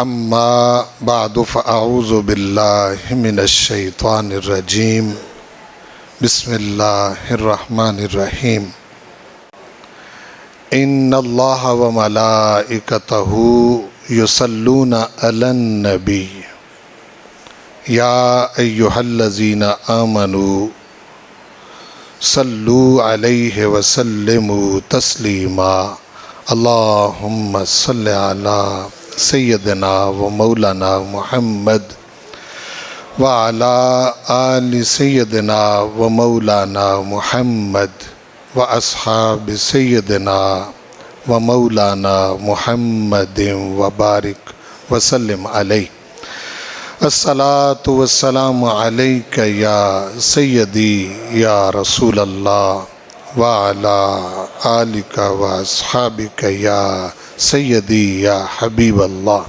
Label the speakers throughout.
Speaker 1: اما بعد فاعوذ باللہ من الشیطان الرجیم بسم اللہ الرحمن الرحیم ان اللہ وملائکتہ یصلون علی النبی یا ایہا الذین آمنوا صلوا علیہ وسلموا تسلیما اللہم صل علی سیدنا و مولانا محمد وعلی آل سیدنا و مولانا محمد و اصحاب سیدنا و مولانا محمد و بارک وسلم علیہ الصلاۃ والسلام علیک یا سیدی یا رسول اللہ وعلی آلک و اصحابک یا سیدی یا حبیب اللہ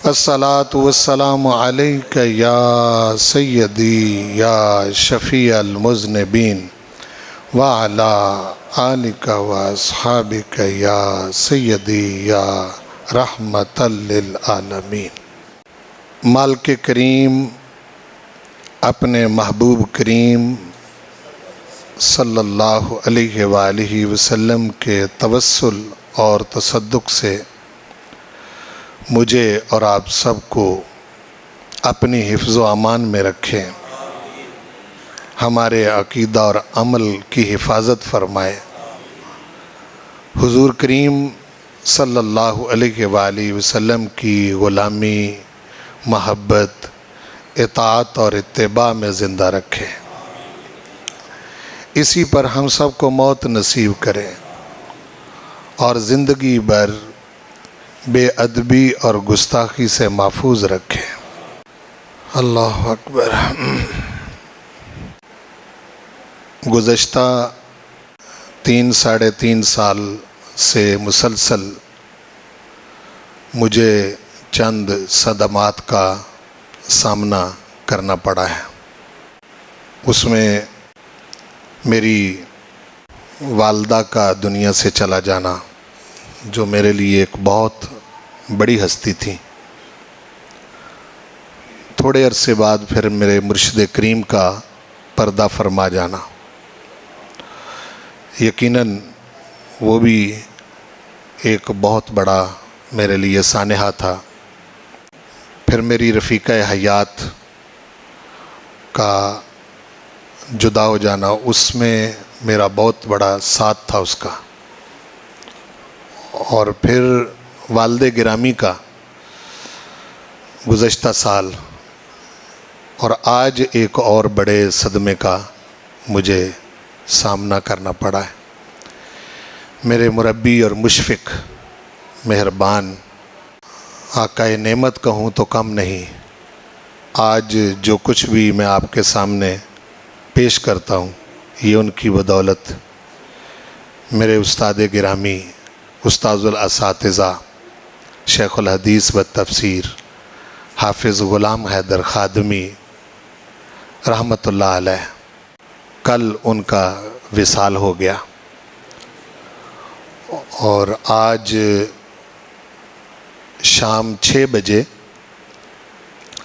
Speaker 1: الصلاۃ والسلام علیک یا سیدی یا شفیع المذنبین وعلی آلک و اصحابک یا سیدی یا رحمت للعالمین۔ مالک کریم اپنے محبوب کریم صلی اللہ علیہ وآلہ وسلم کے توسل اور تصدق سے مجھے اور آپ سب کو اپنی حفظ و امان میں رکھیں، ہمارے عقیدہ اور عمل کی حفاظت فرمائے، حضور کریم صلی اللہ علیہ وآلہ وسلم کی غلامی، محبت، اطاعت اور اتباع میں زندہ رکھیں، اسی پر ہم سب کو موت نصیب کریں اور زندگی بھر بے ادبی اور گستاخی سے محفوظ رکھیں۔ اللہ اکبر۔ گزشتہ 3-3.5 سال سے مسلسل مجھے چند صدمات کا سامنا کرنا پڑا ہے۔ اس میں میری والدہ کا دنیا سے چلا جانا، جو میرے لیے ایک بہت بڑی ہستی تھی۔ تھوڑے عرصے بعد پھر میرے مرشد کریم کا پردہ فرما جانا، یقیناً وہ بھی ایک بہت بڑا میرے لیے سانحہ تھا۔ پھر میری رفیقہ حیات کا جدا ہو جانا، اس میں میرا بہت بڑا ساتھ تھا اس کا، اور پھر والد گرامی کا گزشتہ سال، اور آج ایک اور بڑے صدمے کا مجھے سامنا کرنا پڑا ہے۔ میرے مربی اور مشفق، مہربان، آقا نعمت کہوں تو کم نہیں، آج جو کچھ بھی میں آپ کے سامنے پیش کرتا ہوں یہ ان کی بدولت میرے استاد گرامی، استاذ الاساتذہ، شیخ الحدیث والتفسیر حافظ غلام حیدر خادمی رحمۃ اللہ علیہ، کل ان کا وصال ہو گیا، اور آج شام 6 بجے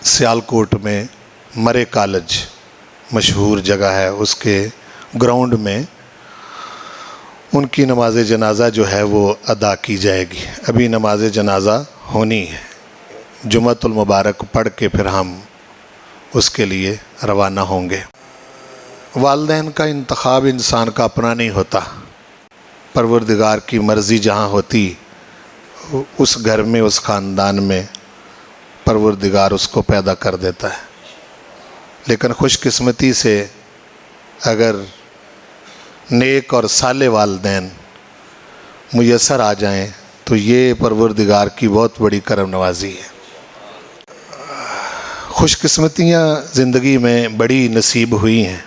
Speaker 1: سیالکوٹ میں مرے کالج مشہور جگہ ہے، اس کے گراؤنڈ میں ان کی نماز جنازہ جو ہے وہ ادا کی جائے گی۔ ابھی نماز جنازہ ہونی ہے، جمعۃ المبارک پڑھ کے پھر ہم اس کے لیے روانہ ہوں گے۔ والدین کا انتخاب انسان کا اپنا نہیں ہوتا، پروردگار کی مرضی جہاں ہوتی اس گھر میں، اس خاندان میں پروردگار اس کو پیدا کر دیتا ہے، لیکن خوش قسمتی سے اگر نیک اور صالح والدین میسر آ جائیں تو یہ پروردگار کی بہت بڑی کرم نوازی ہے۔ خوش قسمتیاں زندگی میں بڑی نصیب ہوئی ہیں،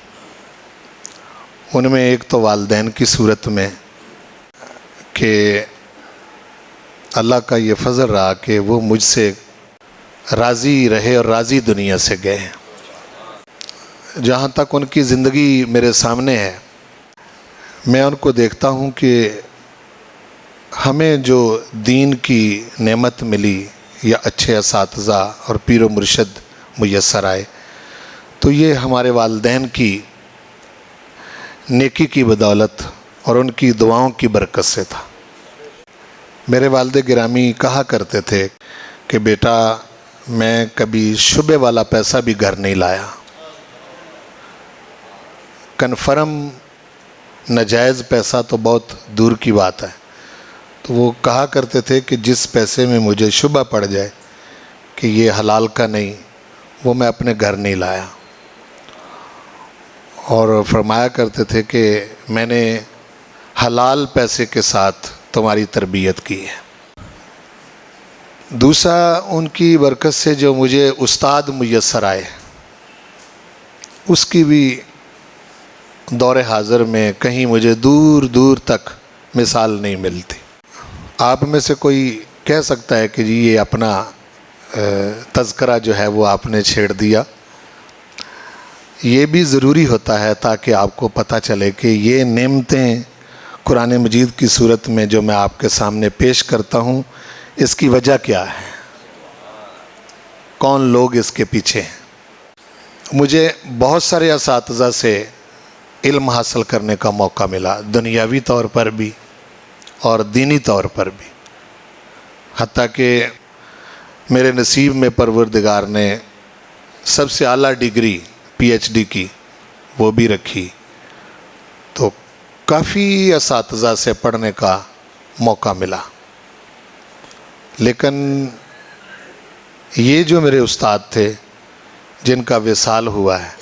Speaker 1: ان میں ایک تو والدین کی صورت میں کہ اللہ کا یہ فضل رہا کہ وہ مجھ سے راضی رہے اور راضی دنیا سے گئے ہیں۔ جہاں تک ان کی زندگی میرے سامنے ہے، میں ان کو دیکھتا ہوں کہ ہمیں جو دین کی نعمت ملی یا اچھے اساتذہ اور پیر و مرشد میسر آئے، تو یہ ہمارے والدین کی نیکی کی بدولت اور ان کی دعاؤں کی برکت سے تھا۔ میرے والد گرامی کہا کرتے تھے کہ بیٹا میں کبھی شبے والا پیسہ بھی گھر نہیں لایا، کنفرم ناجائز پیسہ تو بہت دور کی بات ہے۔ تو وہ کہا کرتے تھے کہ جس پیسے میں مجھے شبہ پڑ جائے کہ یہ حلال کا نہیں، وہ میں اپنے گھر نہیں لایا۔ اور فرمایا کرتے تھے کہ میں نے حلال پیسے کے ساتھ تمہاری تربیت کی ہے۔ دوسرا، ان کی برکت سے جو مجھے استاد میسر آئے، اس کی بھی دور حاضر میں کہیں مجھے دور دور تک مثال نہیں ملتی۔ آپ میں سے کوئی کہہ سکتا ہے کہ جی یہ اپنا تذکرہ جو ہے وہ آپ نے چھیڑ دیا۔ یہ بھی ضروری ہوتا ہے تاکہ آپ کو پتہ چلے کہ یہ نعمتیں قرآن مجید کی صورت میں جو میں آپ کے سامنے پیش کرتا ہوں، اس کی وجہ کیا ہے، کون لوگ اس کے پیچھے ہیں۔ مجھے بہت سارے اساتذہ سے علم حاصل کرنے کا موقع ملا، دنیاوی طور پر بھی اور دینی طور پر بھی، حتیٰ کہ میرے نصیب میں پروردگار نے سب سے اعلیٰ ڈگری PhD کی وہ بھی رکھی، تو کافی اساتذہ سے پڑھنے کا موقع ملا۔ لیکن یہ جو میرے استاد تھے جن کا وصال ہوا ہے،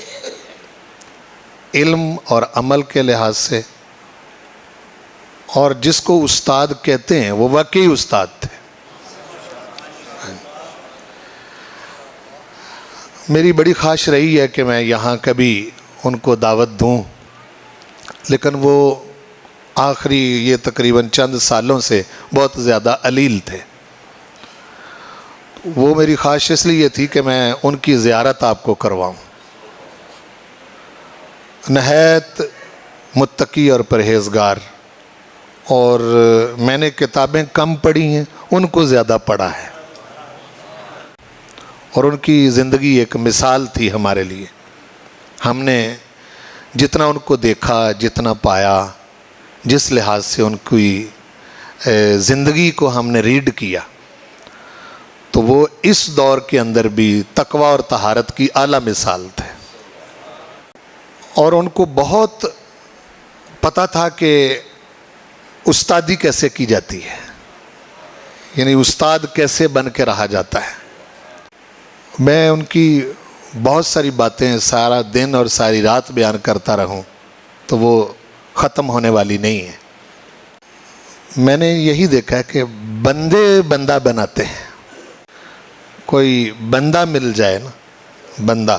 Speaker 1: علم اور عمل کے لحاظ سے، اور جس کو استاد کہتے ہیں وہ واقعی استاد تھے۔ میری بڑی خواہش رہی ہے کہ میں یہاں کبھی ان کو دعوت دوں، لیکن وہ آخری یہ تقریباً چند سالوں سے بہت زیادہ علیل تھے۔ وہ میری خواہش اس لیے تھی کہ میں ان کی زیارت آپ کو کرواؤں۔ نہایت متقی اور پرہیزگار، اور میں نے کتابیں کم پڑھی ہیں، ان کو زیادہ پڑھا ہے، اور ان کی زندگی ایک مثال تھی ہمارے لیے۔ ہم نے جتنا ان کو دیکھا، جتنا پایا، جس لحاظ سے ان کی زندگی کو ہم نے ریڈ کیا، تو وہ اس دور کے اندر بھی تقوی اور طہارت کی اعلیٰ مثال تھے۔ اور ان کو بہت پتہ تھا کہ استادی کیسے کی جاتی ہے، یعنی استاد کیسے بن کے رہا جاتا ہے۔ میں ان کی بہت ساری باتیں سارا دن اور ساری رات بیان کرتا رہوں تو وہ ختم ہونے والی نہیں ہے۔ میں نے یہی دیکھا کہ بندے بندہ بناتے ہیں، کوئی بندہ مل جائے نا، بندہ،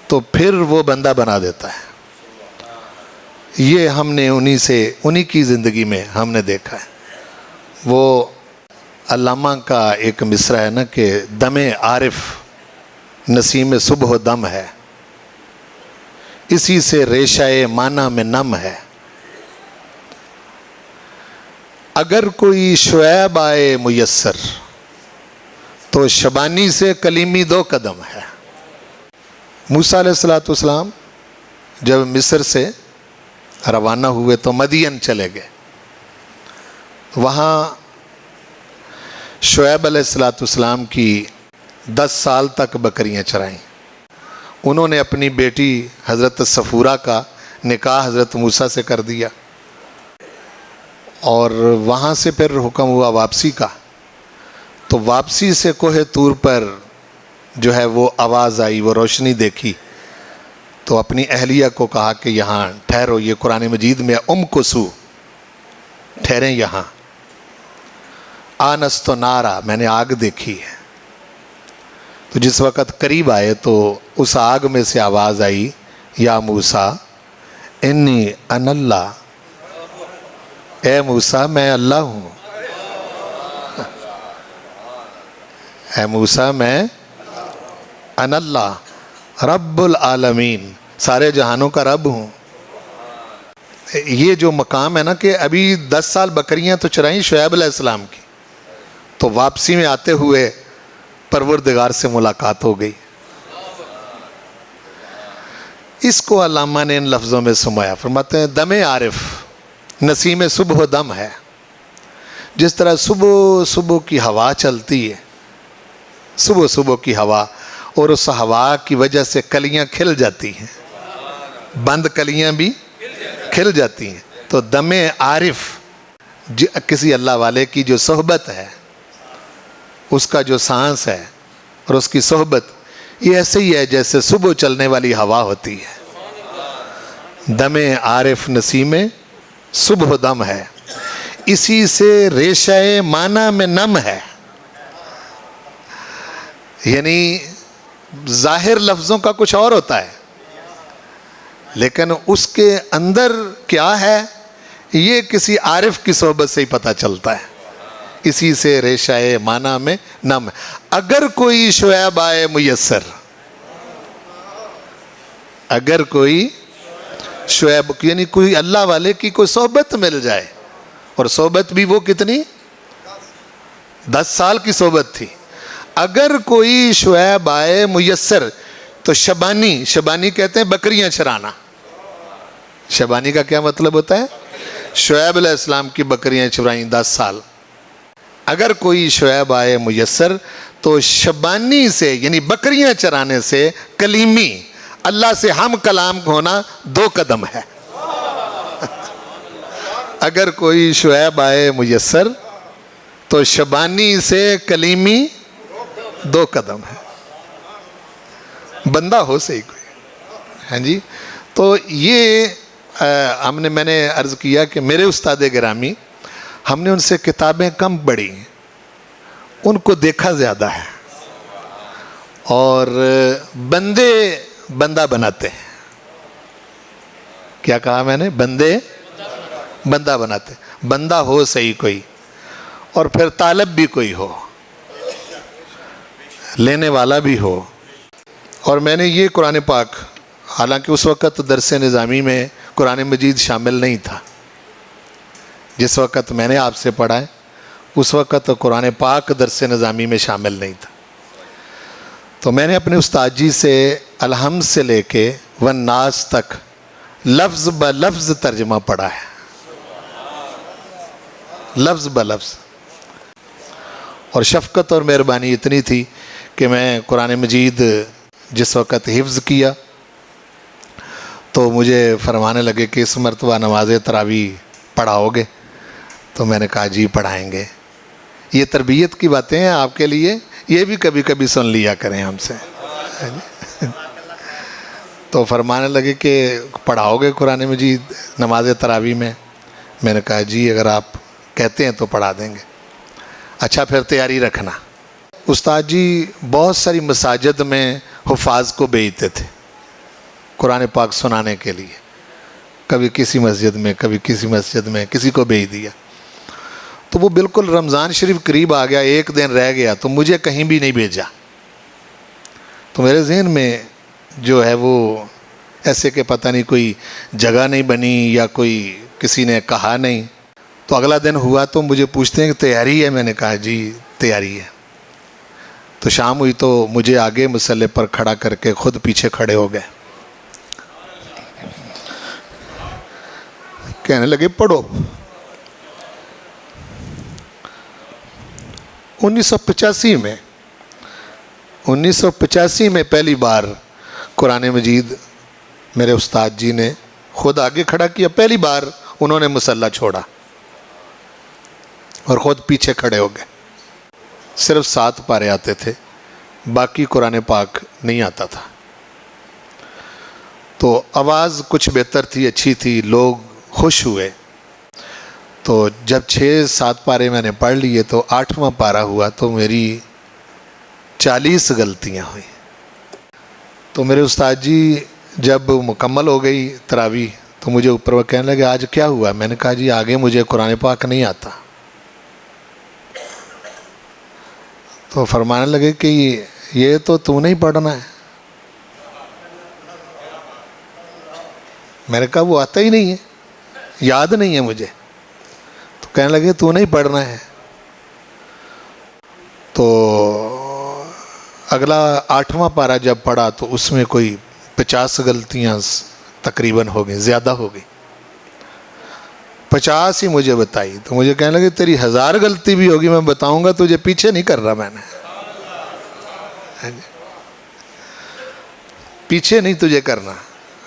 Speaker 1: تو پھر وہ بندہ بنا دیتا ہے۔ یہ ہم نے انہی کی زندگی میں ہم نے دیکھا ہے۔ وہ علامہ کا ایک مصرع ہے نا کہ دم عارف نسیم صبح و دم ہے، اسی سے ریشہ معنی میں نم ہے۔ اگر کوئی شعیب آئے میسر تو شبانی سے کلیمی 2 قدم ہے۔ موسیٰ علیہ السلام جب مصر سے روانہ ہوئے تو مدین چلے گئے، وہاں شعیب علیہ السلام کی 10 سال تک بکریاں چرائیں۔ انہوں نے اپنی بیٹی حضرت صفورہ کا نکاح حضرت موسیٰ سے کر دیا، اور وہاں سے پھر حکم ہوا واپسی کا۔ تو واپسی سے کوہ طور پر جو ہے وہ آواز آئی، وہ روشنی دیکھی، تو اپنی اہلیہ کو کہا کہ یہاں ٹھہرو، یہ قرآن مجید میں کسو، ٹھہریں یہاں۔ آنستو نارا، میں نے آگ دیکھی ہے۔ تو جس وقت قریب آئے تو اس آگ میں سے آواز آئی، یا موسیٰ انی انا اللہ، اے موسیٰ میں اللہ ہوں، اے موسیٰ میں انا اللہ رب العالمین، سارے جہانوں کا رب ہوں۔ یہ جو مقام ہے نا کہ ابھی 10 سال بکریاں تو چرائیں شعیب علیہ السلام کی، تو واپسی میں آتے ہوئے پروردگار سے ملاقات ہو گئی. اس کو علامہ نے ان لفظوں میں سمایا. فرماتے ہیں دم عارف نسیم صبح و دم ہے. جس طرح صبح صبح کی ہوا چلتی ہے، صبح صبح کی ہوا، اور اس ہوا کی وجہ سے کلیاں کھل جاتی ہیں، بند کلیاں بھی کھل جاتی ہیں. تو دم عارف کسی اللہ والے کی جو صحبت ہے، اس کا جو سانس ہے اور اس کی صحبت، یہ ایسے ہی ہے جیسے صبح چلنے والی ہوا ہوتی ہے. دم عارف نسیم صبح و دم ہے، اسی سے ریشہ معنی میں نم ہے. یعنی ظاہر لفظوں کا کچھ اور ہوتا ہے، لیکن اس کے اندر کیا ہے یہ کسی عارف کی صحبت سے ہی پتہ چلتا ہے. اسی سے ریشہ معنی میں نم ہے. اگر کوئی شعیب آئے میسر، اگر کوئی شعیب یعنی کوئی اللہ والے کی کوئی صحبت مل جائے، اور صحبت بھی وہ کتنی 10 سال کی صحبت تھی. اگر کوئی شعیب آئے میسر، تو شبانی کہتے ہیں بکریاں چرانا. شبانی کا کیا مطلب ہوتا ہے؟ شعیب علیہ السلام کی بکریاں چرائیں 10 سال. اگر کوئی شعیب آئے میسر تو شبانی سے یعنی بکریاں چرانے سے کلیمی اللہ سے ہم کلام ہونا 2 قدم ہے. اگر کوئی شعیب آئے میسر تو شبانی سے کلیمی 2 قدم ہے. بندہ ہو صحیح کوئی. ہاں جی. تو یہ میں نے عرض کیا کہ میرے استاد گرامی، ہم نے ان سے کتابیں کم پڑھی، ان کو دیکھا زیادہ ہے، اور بندے بندہ بناتے ہیں. کیا کہا میں نے؟ بندے بندہ بناتے. بندہ ہو صحیح کوئی، اور پھر طالب بھی کوئی ہو، لینے والا بھی ہو. اور میں نے یہ قرآن پاک، حالانکہ اس وقت درس نظامی میں قرآن مجید شامل نہیں تھا، جس وقت میں نے آپ سے پڑھا ہے اس وقت قرآن پاک درس نظامی میں شامل نہیں تھا. تو میں نے اپنے استاد جی سے الحمد سے لے کے والناس تک لفظ بلفظ ترجمہ پڑھا ہے، لفظ بلفظ. اور شفقت اور مہربانی اتنی تھی کہ میں قرآن مجید جس وقت حفظ کیا تو مجھے فرمانے لگے کہ اس مرتبہ نماز تراویح پڑھاؤ گے؟ تو میں نے کہا جی پڑھائیں گے. یہ تربیت کی باتیں ہیں آپ کے لیے، یہ بھی کبھی کبھی سن لیا کریں ہم سے. تو فرمانے لگے کہ پڑھاؤ گے قرآن مجید نماز تراویح میں؟ میں نے کہا جی اگر آپ کہتے ہیں تو پڑھا دیں گے. اچھا پھر تیاری رکھنا. استاد جی بہت ساری مساجد میں حفاظ کو بھیجتے تھے قرآن پاک سنانے کے لیے. کبھی کسی مسجد میں، کبھی کسی مسجد میں، کسی کو بھیج دیا. تو وہ بالکل رمضان شریف قریب آ گیا، 1 دن رہ گیا تو مجھے کہیں بھی نہیں بھیجا. تو میرے ذہن میں جو ہے وہ ایسے کہ پتہ نہیں کوئی جگہ نہیں بنی یا کوئی کسی نے کہا نہیں. تو اگلا دن ہوا تو مجھے پوچھتے ہیں کہ تیاری ہے؟ میں نے کہا جی تیاری ہے. تو شام ہوئی تو مجھے آگے مصلی پر کھڑا کر کے خود پیچھے کھڑے ہو گئے. کہنے لگے پڑھو. 1985 میں پہلی بار قرآن مجید میرے استاد جی نے خود آگے کھڑا کیا. پہلی بار انہوں نے مصلی چھوڑا اور خود پیچھے کھڑے ہو گئے. صرف 7 پارے آتے تھے، باقی قرآن پاک نہیں آتا تھا. تو آواز کچھ بہتر تھی، اچھی تھی، لوگ خوش ہوئے. تو جب 6-7 پارے میں نے پڑھ لیے تو 8واں پارہ ہوا تو میری 40 غلطیاں ہوئیں. تو میرے استاد جی جب مکمل ہو گئی تراویح تو مجھے اوپر وہ کہنے لگے آج کیا ہوا؟ میں نے کہا جی آگے مجھے قرآن پاک نہیں آتا. تو فرمانے لگے کہ یہ تو نہیں پڑھنا ہے. میں نے کہا وہ آتا ہی نہیں ہے، یاد نہیں ہے مجھے. تو کہنے لگے تو نہیں پڑھنا ہے. تو اگلا 8واں پارہ جب پڑھا تو اس میں کوئی 50 غلطیاں تقریباً ہو گئیں، زیادہ ہو گئی، 50 ہی مجھے بتائی. تو مجھے کہنے لگے تیری 1000 غلطی بھی ہوگی میں بتاؤں گا، تجھے پیچھے نہیں کر رہا، میں نے پیچھے نہیں تجھے کرنا،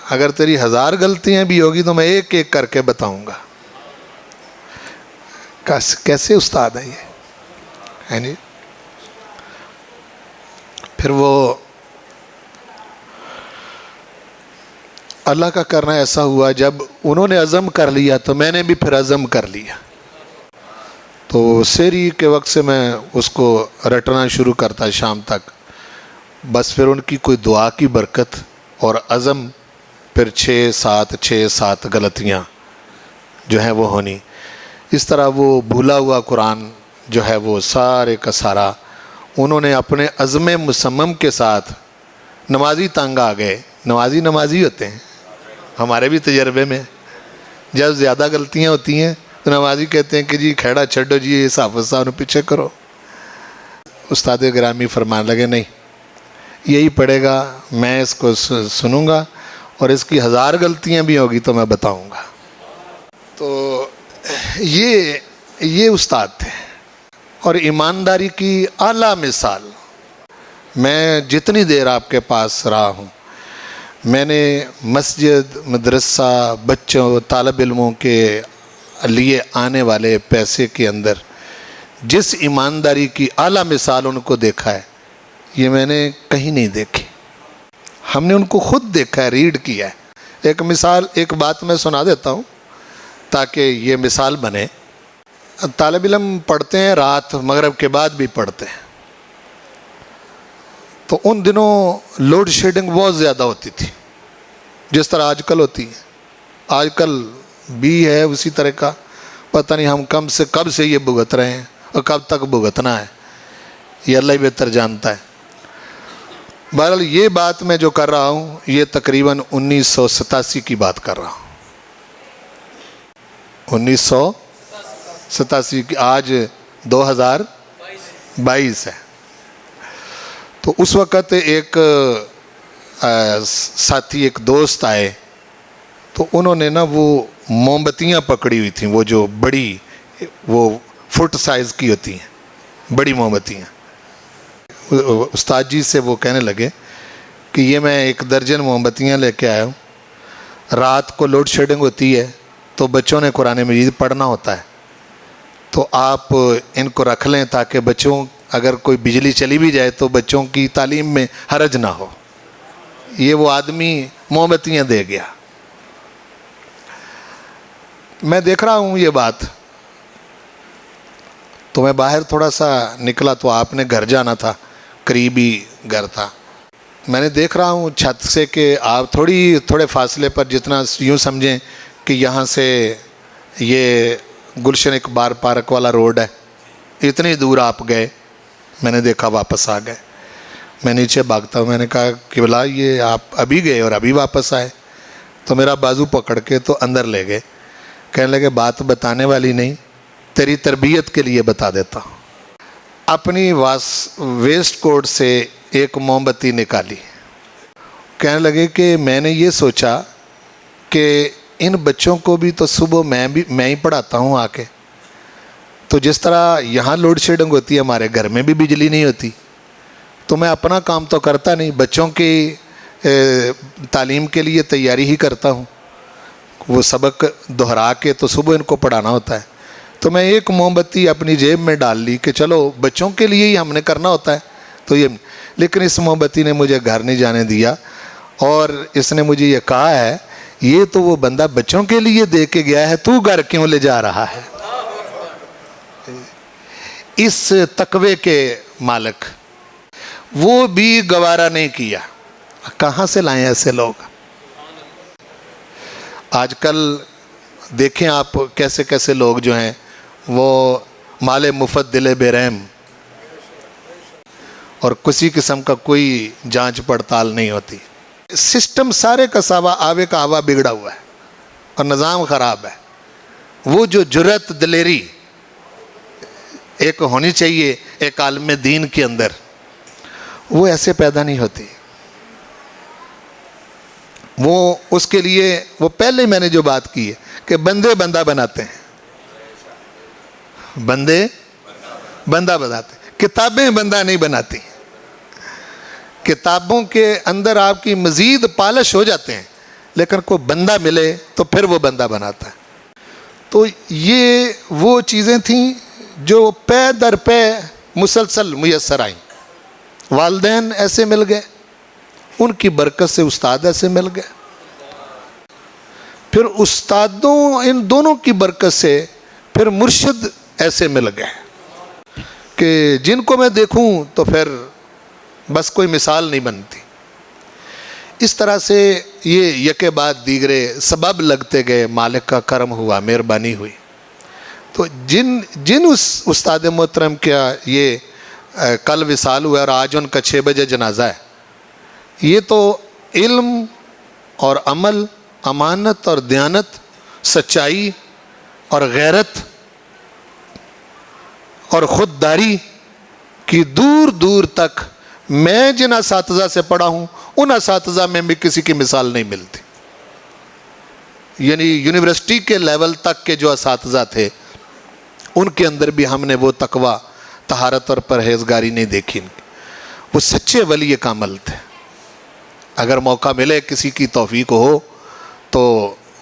Speaker 1: اگر تیری 1000 غلطیاں بھی ہوگی تو میں ایک ایک کر کے بتاؤں گا. کیسے استاد ہے یہ. پھر وہ اللہ کا کرنا ایسا ہوا، جب انہوں نے عزم کر لیا تو میں نے بھی پھر عزم کر لیا. تو سحری کے وقت سے میں اس کو رٹنا شروع کرتا شام تک. بس پھر ان کی کوئی دعا کی برکت اور عزم، پھر 6-7 غلطیاں جو ہیں وہ ہونی. اس طرح وہ بھولا ہوا قرآن جو ہے وہ سارے کا سارا انہوں نے اپنے عزم مصمم کے ساتھ، نمازی تنگ آ گئے. نمازی ہوتے ہیں ہمارے بھی تجربے میں، جب زیادہ غلطیاں ہوتی ہیں تو نمازی کہتے ہیں کہ جی کھیڑا چھڈو جی، اس حافظ صاحب نے پیچھے کرو. استاد گرامی فرمانے لگے نہیں، یہی پڑھے گا، میں اس کو سنوں گا اور اس کی 1000 غلطیاں بھی ہوگی تو میں بتاؤں گا. تو یہ استاد تھے اور ایمانداری کی اعلیٰ مثال. میں جتنی دیر آپ کے پاس رہا ہوں، میں نے مسجد، مدرسہ، بچوں، طالب علموں کے لیے آنے والے پیسے کے اندر جس ایمانداری کی اعلیٰ مثال ان کو دیکھا ہے، یہ میں نے کہیں نہیں دیکھی. ہم نے ان کو خود دیکھا ہے، ریڈ کیا ہے. ایک بات میں سنا دیتا ہوں تاکہ یہ مثال بنے. طالب علم پڑھتے ہیں، رات مغرب کے بعد بھی پڑھتے ہیں. تو ان دنوں لوڈ شیڈنگ بہت زیادہ ہوتی تھی، جس طرح آج کل ہوتی ہے. آج کل بھی ہے اسی طرح کا، پتہ نہیں ہم کب سے یہ بھگت رہے ہیں اور کب تک بھگتنا ہے، یہ اللہ ہی بہتر جانتا ہے. بہرحال یہ بات میں جو کر رہا ہوں یہ تقریباً 1987 کی بات کر رہا ہوں. 1987 کی، آج 2022 ہے. تو اس وقت ایک ساتھی، ایک دوست آئے، تو انہوں نے نا وہ موم بتیاں پکڑی ہوئی تھیں، وہ جو بڑی، وہ فٹ سائز کی ہوتی ہیں بڑی موم بتیاں. استاد جی سے وہ کہنے لگے کہ یہ میں 1 درجن موم بتیاں لے کے آیا ہوں، رات کو لوڈ شیڈنگ ہوتی ہے تو بچوں نے قرآن مجید پڑھنا ہوتا ہے، تو آپ ان کو رکھ لیں تاکہ بچوں، اگر کوئی بجلی چلی بھی جائے تو بچوں کی تعلیم میں حرج نہ ہو. یہ وہ آدمی موم بتیاں دے گیا. میں دیکھ رہا ہوں یہ بات، تو میں باہر تھوڑا سا نکلا تو آپ نے گھر جانا تھا، قریبی گھر تھا. میں نے دیکھ رہا ہوں چھت سے کہ آپ تھوڑے فاصلے پر، جتنا یوں سمجھیں کہ یہاں سے یہ گلشن اقبال پارک والا روڈ ہے، اتنی دور آپ گئے. میں نے دیکھا واپس آ گئے. میں نیچے بھاگتا ہوں، میں نے کہا کہ بلا یہ آپ ابھی گئے اور ابھی واپس آئے. تو میرا بازو پکڑ کے تو اندر لے گئے. کہنے لگے بات بتانے والی نہیں، تیری تربیت کے لیے بتا دیتا ہوں. اپنی ویسٹ کوٹ سے ایک موم بتی نکالی. کہنے لگے کہ میں نے یہ سوچا کہ ان بچوں کو بھی تو صبح میں ہی پڑھاتا ہوں آ کے، تو جس طرح یہاں لوڈ شیڈنگ ہوتی ہے ہمارے گھر میں بھی بجلی نہیں ہوتی، تو میں اپنا کام تو کرتا نہیں، بچوں کی تعلیم کے لیے تیاری ہی کرتا ہوں. وہ سبق دہرا کے تو صبح ان کو پڑھانا ہوتا ہے. تو میں ایک موم بتی اپنی جیب میں ڈال لی کہ چلو بچوں کے لیے ہی ہم نے کرنا ہوتا ہے تو یہ. لیکن اس موم بتی نے مجھے گھر نہیں جانے دیا، اور اس نے مجھے یہ کہا ہے یہ تو وہ بندہ بچوں کے لیے دے کے گیا ہے، تو گھر کیوں لے جا رہا ہے. اس تقوی کے مالک وہ بھی گوارا نہیں کیا. کہاں سے لائیں ایسے لوگ؟ آج کل دیکھیں آپ کیسے کیسے لوگ جو ہیں وہ مال مفت دل بے رحم، اور کسی قسم کا کوئی جانچ پڑتال نہیں ہوتی. سسٹم سارے کا سارا آوے کا آوا بگڑا ہوا ہے اور نظام خراب ہے. وہ جو جرأت، دلیری ایک ہونی چاہیے ایک عالم دین کے اندر، وہ ایسے پیدا نہیں ہوتی. وہ اس کے لیے وہ پہلے میں نے جو بات کی ہے کہ بندے بندہ بناتے ہیں، بندے بندہ بناتے ہیں، کتابیں بندہ نہیں بناتی. کتابوں کے اندر آپ کی مزید پالش ہو جاتے ہیں، لیکن کوئی بندہ ملے تو پھر وہ بندہ بناتا ہے. تو یہ وہ چیزیں تھیں جو پے در پے مسلسل میسر آئیں. والدین ایسے مل گئے، ان کی برکت سے استاد ایسے مل گئے، پھر استادوں ان دونوں کی برکت سے پھر مرشد ایسے مل گئے کہ جن کو میں دیکھوں تو پھر بس کوئی مثال نہیں بنتی. اس طرح سے یہ یکے بعد دیگرے سبب لگتے گئے، مالک کا کرم ہوا، مہربانی ہوئی. تو جن اس استاد محترم کا یہ کل وصال ہوا اور آج ان کا 6 بجے جنازہ ہے، یہ تو علم اور عمل، امانت اور دیانت، سچائی اور غیرت اور خودداری کی دور دور تک میں جن اساتذہ سے پڑھا ہوں ان اساتذہ میں بھی کسی کی مثال نہیں ملتی. یعنی یونیورسٹی کے لیول تک کے جو اساتذہ تھے ان کے اندر بھی ہم نے وہ تقویٰ، طہارت اور پرہیزگاری نہیں دیکھی. وہ سچے ولی کامل تھے. اگر موقع ملے کسی کی توفیق ہو تو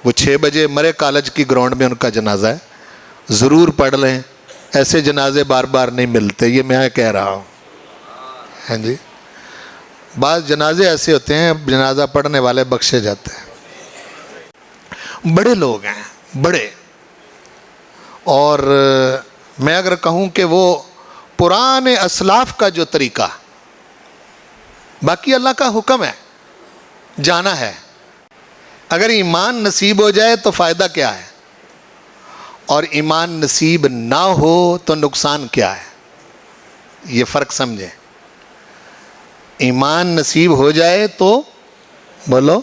Speaker 1: وہ 6 بجے مرے کالج کی گراؤنڈ میں ان کا جنازہ ہے، ضرور پڑھ لیں. ایسے جنازے بار بار نہیں ملتے، یہ میں کہہ رہا ہوں. ہاں جی، بعض جنازے ایسے ہوتے ہیں جنازہ پڑھنے والے بخشے جاتے ہیں. بڑے لوگ ہیں، بڑے. اور میں اگر کہوں کہ وہ پرانے اسلاف کا جو طریقہ، باقی اللہ کا حکم ہے، جانا ہے. اگر ایمان نصیب ہو جائے تو فائدہ کیا ہے، اور ایمان نصیب نہ ہو تو نقصان کیا ہے. یہ فرق سمجھیں. ایمان نصیب ہو جائے تو بولو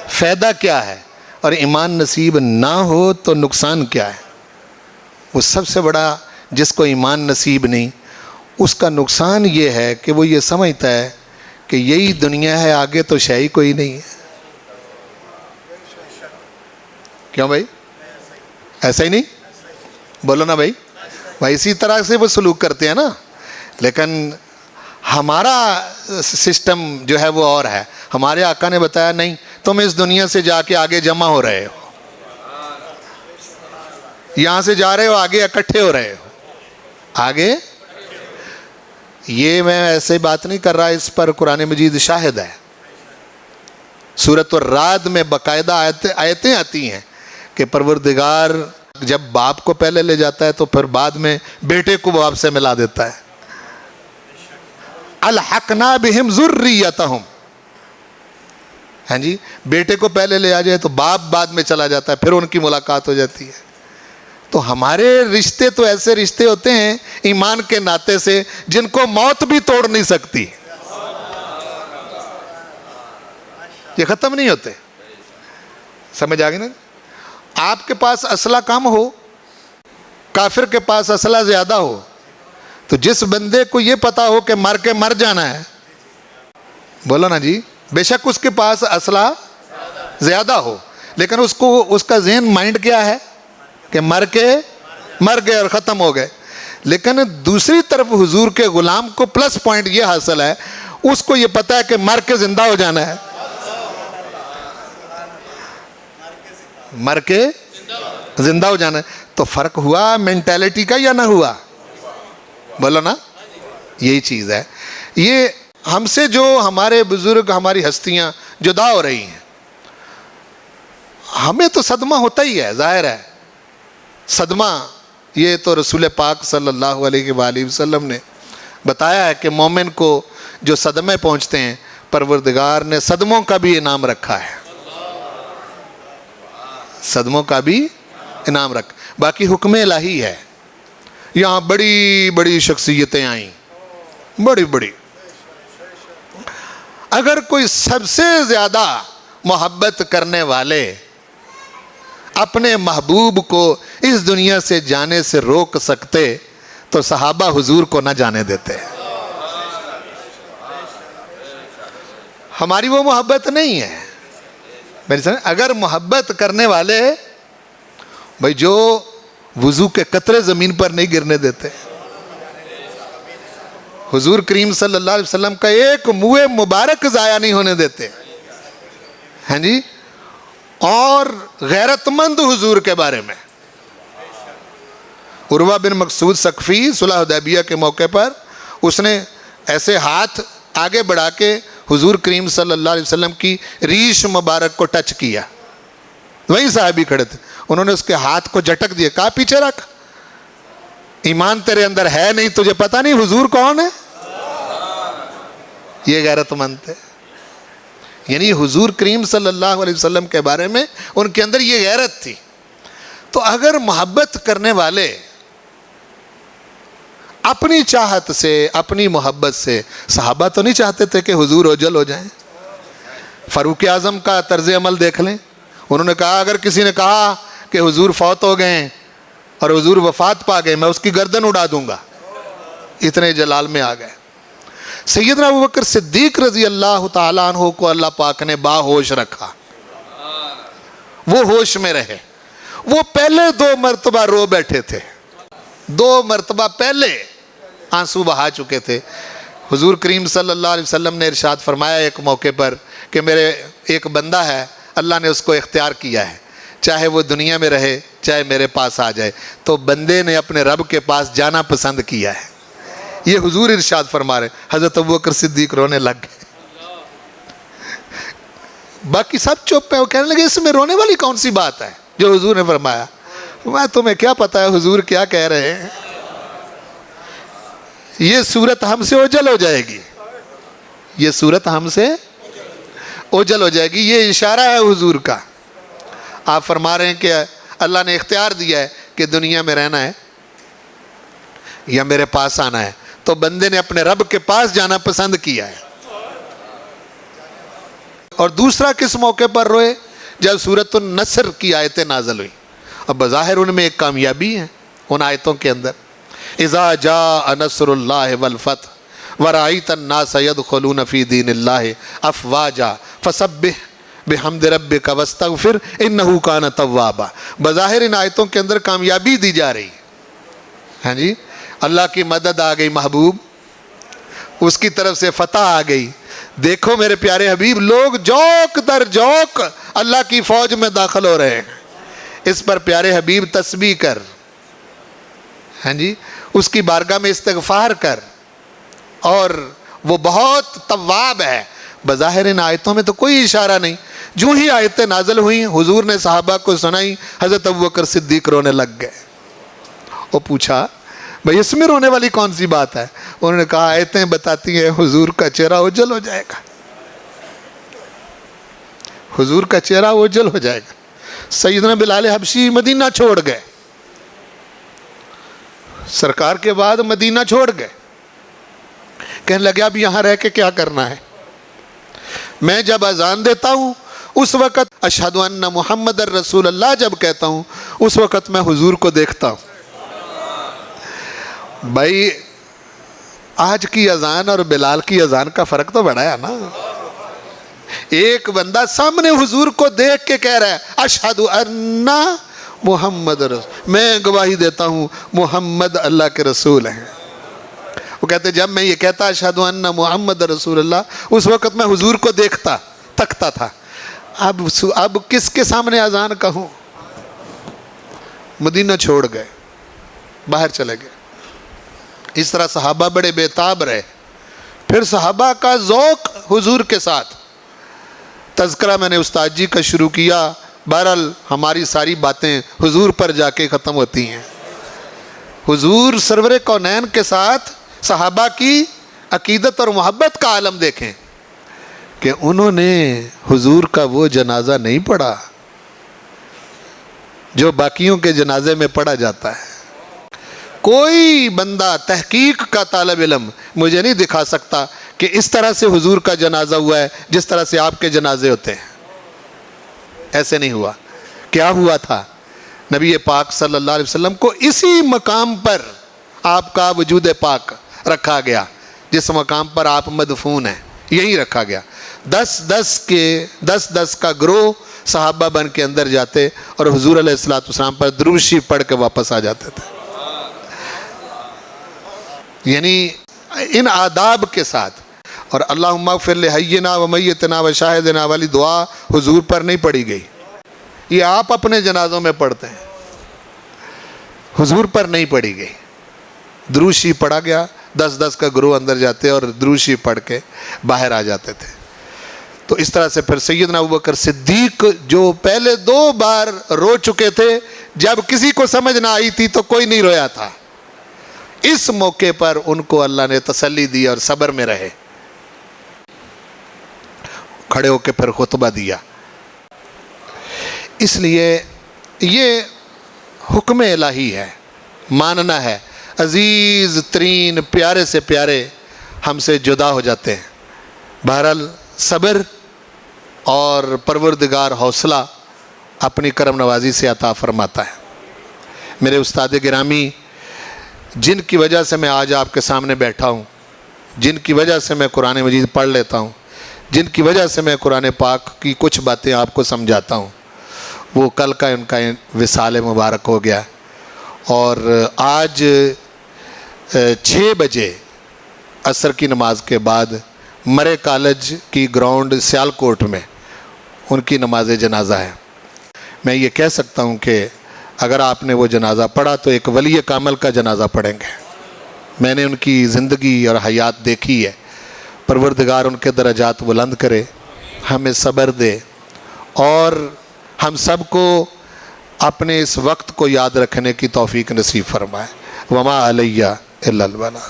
Speaker 1: فائدہ کیا ہے، اور ایمان نصیب نہ ہو تو نقصان کیا ہے. وہ سب سے بڑا جس کو ایمان نصیب نہیں، اس کا نقصان یہ ہے کہ وہ یہ سمجھتا ہے کہ یہی دنیا ہے، آگے تو شے ہی کوئی نہیں ہے. کیوں بھائی؟ ایسا ہی نہیں بولو نا بھائی. اسی طرح سے وہ سلوک کرتے ہیں نا. لیکن ہمارا سسٹم جو ہے وہ اور ہے. ہمارے آقا نے بتایا نہیں، تم اس دنیا سے جا کے آگے جمع ہو رہے ہو، یہاں سے جا رہے ہو آگے اکٹھے ہو رہے ہو آگے. یہ میں ایسے بات نہیں کر رہا، اس پر قرآن مجید شاہد ہے. سورۃ الرعد میں باقاعدہ آیتیں آتی ہیں کہ پروردگار جب باپ کو پہلے لے جاتا ہے تو پھر بعد میں بیٹے کو باپ سے ملا دیتا ہے. الحقنا بہم ذریتہم. ہاں جی، بیٹے کو پہلے لے آ جائے تو باپ بعد میں چلا جاتا ہے، پھر ان کی ملاقات ہو جاتی ہے. تو ہمارے رشتے تو ایسے رشتے ہوتے ہیں ایمان کے ناطے سے جن کو موت بھی توڑ نہیں سکتی. یہ ختم نہیں ہوتے. سمجھ آ گئی نا؟ آپ کے پاس اسلحہ کم ہو، کافر کے پاس اسلحہ زیادہ ہو، تو جس بندے کو یہ پتا ہو کہ مر کے مر جانا ہے، بولو نا جی، بے شک اس کے پاس اسلحہ زیادہ ہو، لیکن اس کا ذہن مائنڈ کیا ہے کہ مر گئے اور ختم ہو گئے. لیکن دوسری طرف حضور کے غلام کو پلس پوائنٹ یہ حاصل ہے، اس کو یہ پتا ہے کہ مر کے زندہ ہو جانا ہے. مر کے زندہ ہو جانا ہے. تو فرق ہوا مینٹیلٹی کا یا نہ ہوا؟ بولو نا. یہی چیز ہے. یہ ہم سے جو ہمارے بزرگ، ہماری ہستیاں جدا ہو رہی ہیں، ہمیں تو صدمہ ہوتا ہی ہے، ظاہر ہے صدمہ. یہ تو رسول پاک صلی اللہ علیہ وآلہ وسلم نے بتایا ہے کہ مومن کو جو صدمے پہنچتے ہیں، پروردگار نے صدموں کا بھی انعام رکھا ہے. صدموں کا بھی انعام رکھا. باقی حکم الہی ہے. یہاں بڑی بڑی شخصیتیں آئیں، بڑی بڑی. اگر کوئی سب سے زیادہ محبت کرنے والے اپنے محبوب کو اس دنیا سے جانے سے روک سکتے تو صحابہ حضور کو نہ جانے دیتے. ہماری وہ محبت نہیں ہے. میری سمجھ اگر محبت کرنے والے بھائی جو وضو کے قطرے زمین پر نہیں گرنے دیتے, حضور کریم صلی اللہ علیہ وسلم کا ایک منہ مبارک ضائع نہیں ہونے دیتے, ہاں جی, اور غیرت مند حضور کے بارے میں. عروہ بن مسعود ثقفی صلح حدیبیہ کے موقع پر اس نے ایسے ہاتھ آگے بڑھا کے حضور کریم صلی اللہ علیہ وسلم کی ریش مبارک کو ٹچ کیا. وہیں صحابی کھڑے تھے, انہوں نے اس کے ہاتھ کو جھٹک دیا, کہا پیچھے رکھ, ایمان تیرے اندر ہے نہیں, تجھے پتہ نہیں حضور کون ہے. یہ غیرت مند تھے. یعنی حضور کریم صلی اللہ علیہ وسلم کے بارے میں ان کے اندر یہ غیرت تھی. تو اگر محبت کرنے والے اپنی چاہت سے, اپنی محبت سے, صحابہ تو نہیں چاہتے تھے کہ حضور اوجل ہو جائیں. فاروق اعظم کا طرز عمل دیکھ لیں, انہوں نے کہا اگر کسی نے کہا کہ حضور فوت ہو گئے اور حضور وفات پا گئے, میں اس کی گردن اڑا دوں گا. اتنے جلال میں آ گئے. سیدنا ابوبکر صدیق رضی اللہ تعالیٰ عنہ کو اللہ پاک نے باہوش رکھا, وہ ہوش میں رہے. وہ پہلے 2 مرتبہ رو بیٹھے تھے, 2 مرتبہ پہلے آنسو بہا چکے تھے. حضور کریم صلی اللہ علیہ وسلم نے ارشاد فرمایا ایک موقع پر کہ میرے ایک بندہ ہے, اللہ نے اس کو اختیار کیا ہے, چاہے وہ دنیا میں رہے چاہے میرے پاس آ جائے, تو بندے نے اپنے رب کے پاس جانا پسند کیا ہے. یہ حضور ارشاد فرما رہے. حضرت ابوبکر صدیق رونے لگ گئے. باقی سب چپ ہے. وہ کہنے لگے اس میں رونے والی کون سی بات ہے جو حضور نے فرمایا. میں تمہیں کیا پتہ ہے حضور کیا کہہ رہے ہیں. یہ صورت ہم سے اوجل ہو جائے گی, یہ صورت ہم سے اوجل ہو جائے گی. یہ اشارہ ہے حضور کا. آپ فرما رہے ہیں کہ اللہ نے اختیار دیا ہے کہ دنیا میں رہنا ہے یا میرے پاس آنا ہے, تو بندے نے اپنے رب کے پاس جانا پسند کیا ہے. اور دوسرا کس موقع پر روئے؟ جب سورۃ النصر کی آیتیں نازل ہوئی. اب بظاہر ان میں ایک کامیابی ہے ان آیتوں کے اندر. اذا جاء نصر اللہ والفتح ورأیت الناس يدخلون فی دین اللہ افواجا فسبح بحمد ربک واستغفر انہ کان توابا. بظاہر ان آیتوں کے اندر کامیابی دی جا رہی, ہاں جی, اللہ کی مدد آ گئی, محبوب اس کی طرف سے فتح آ گئی. دیکھو میرے پیارے حبیب, لوگ جوک در جوک اللہ کی فوج میں داخل ہو رہے ہیں. اس پر پیارے حبیب تسبیح کر, ہاں جی, اس کی بارگاہ میں استغفار کر, اور وہ بہت تواب ہے. بظاہر ان آیتوں میں تو کوئی اشارہ نہیں. جو ہی آیتیں نازل ہوئیں حضور نے صحابہ کو سنائی, حضرت ابوبکر صدیق رونے لگ گئے. وہ پوچھا بھئی اس میں رونے والی کون سی بات ہے؟ انہوں نے کہا آیتیں بتاتی ہیں حضور کا چہرہ اوجل ہو جائے گا, حضور کا چہرہ اوجل ہو جائے گا. سیدنا بلال حبشی مدینہ چھوڑ گئے, سرکار کے بعد مدینہ چھوڑ گئے. کہنے لگے اب یہاں رہ کے کیا کرنا ہے. میں جب اذان دیتا ہوں اس وقت اشہد ان محمد الرسول اللہ جب کہتا ہوں اس وقت میں حضور کو دیکھتا ہوں. بھائی آج کی اذان اور بلال کی اذان کا فرق تو بڑا ہے نا. ایک بندہ سامنے حضور کو دیکھ کے کہہ رہا ہے اشہد ان محمد رسول, میں گواہی دیتا ہوں محمد اللہ کے رسول ہیں. وہ کہتے جب میں یہ کہتا اشہد ان محمد رسول اللہ اس وقت میں حضور کو دیکھتا تکتا تھا. اب کس کے سامنے اذان کہوں. مدینہ چھوڑ گئے, باہر چلے گئے. اس طرح صحابہ بڑے بےتاب رہے. پھر صحابہ کا ذوق حضور کے ساتھ. تذکرہ میں نے استاد جی کا شروع کیا, بہرحال ہماری ساری باتیں حضور پر جا کے ختم ہوتی ہیں. حضور سرور کونین کے ساتھ صحابہ کی عقیدت اور محبت کا عالم دیکھیں کہ انہوں نے حضور کا وہ جنازہ نہیں پڑھا جو باقیوں کے جنازے میں پڑھا جاتا ہے. کوئی بندہ تحقیق کا طالب علم مجھے نہیں دکھا سکتا کہ اس طرح سے حضور کا جنازہ ہوا ہے جس طرح سے آپ کے جنازے ہوتے ہیں. ایسے نہیں ہوا. کیا ہوا تھا؟ نبی پاک صلی اللہ علیہ وسلم کو اسی مقام پر آپ کا وجود پاک رکھا گیا، جس مقام پر آپ مدفون ہیں یہیں رکھا گیا۔ 10 کا گروہ صحابہ بن کے اندر جاتے اور حضور علیہ السلام پر درود شریف پڑھ کے واپس آ جاتے تھے۔ یعنی ان آداب کے ساتھ۔ اور اللہم اغفر لحینا و میتنا و شاہدنا والی دعا حضور پر نہیں پڑھی گئی، یہ آپ اپنے جنازوں میں پڑھتے ہیں، حضور پر نہیں پڑھی گئی۔ درود شریف پڑھا گیا، 10 کا گروہ اندر جاتے اور درود شریف پڑھ کے باہر آ جاتے تھے۔ تو اس طرح سے پھر سیدنا ابوبکر صدیق جو پہلے 2 بار رو چکے تھے، جب کسی کو سمجھ نہ آئی تھی تو کوئی نہیں رویا تھا، اس موقع پر ان کو اللہ نے تسلی دی اور صبر میں رہے، کھڑے ہو کے پھر خطبہ دیا۔ اس لیے یہ حکم الہی ہے، ماننا ہے۔ عزیز ترین پیارے سے پیارے ہم سے جدا ہو جاتے ہیں، بہرحال صبر اور پروردگار حوصلہ اپنی کرم نوازی سے عطا فرماتا ہے۔ میرے استاد گرامی، جن کی وجہ سے میں آج آپ کے سامنے بیٹھا ہوں، جن کی وجہ سے میں قرآن مجید پڑھ لیتا ہوں، جن کی وجہ سے میں قرآن پاک کی کچھ باتیں آپ کو سمجھاتا ہوں، وہ کل کا ان کا وصال مبارک ہو گیا۔ اور آج 6 بجے عصر کی نماز کے بعد مرے کالج کی گراؤنڈ سیالکوٹ میں ان کی نماز جنازہ ہے۔ میں یہ کہہ سکتا ہوں کہ اگر آپ نے وہ جنازہ پڑھا تو ایک ولی کامل کا جنازہ پڑھیں گے۔ میں نے ان کی زندگی اور حیات دیکھی ہے۔ پروردگار ان کے درجات بلند کرے، ہمیں صبر دے، اور ہم سب کو اپنے اس وقت کو یاد رکھنے کی توفیق نصیب فرمائے۔ وما علیہ الا البلاغ۔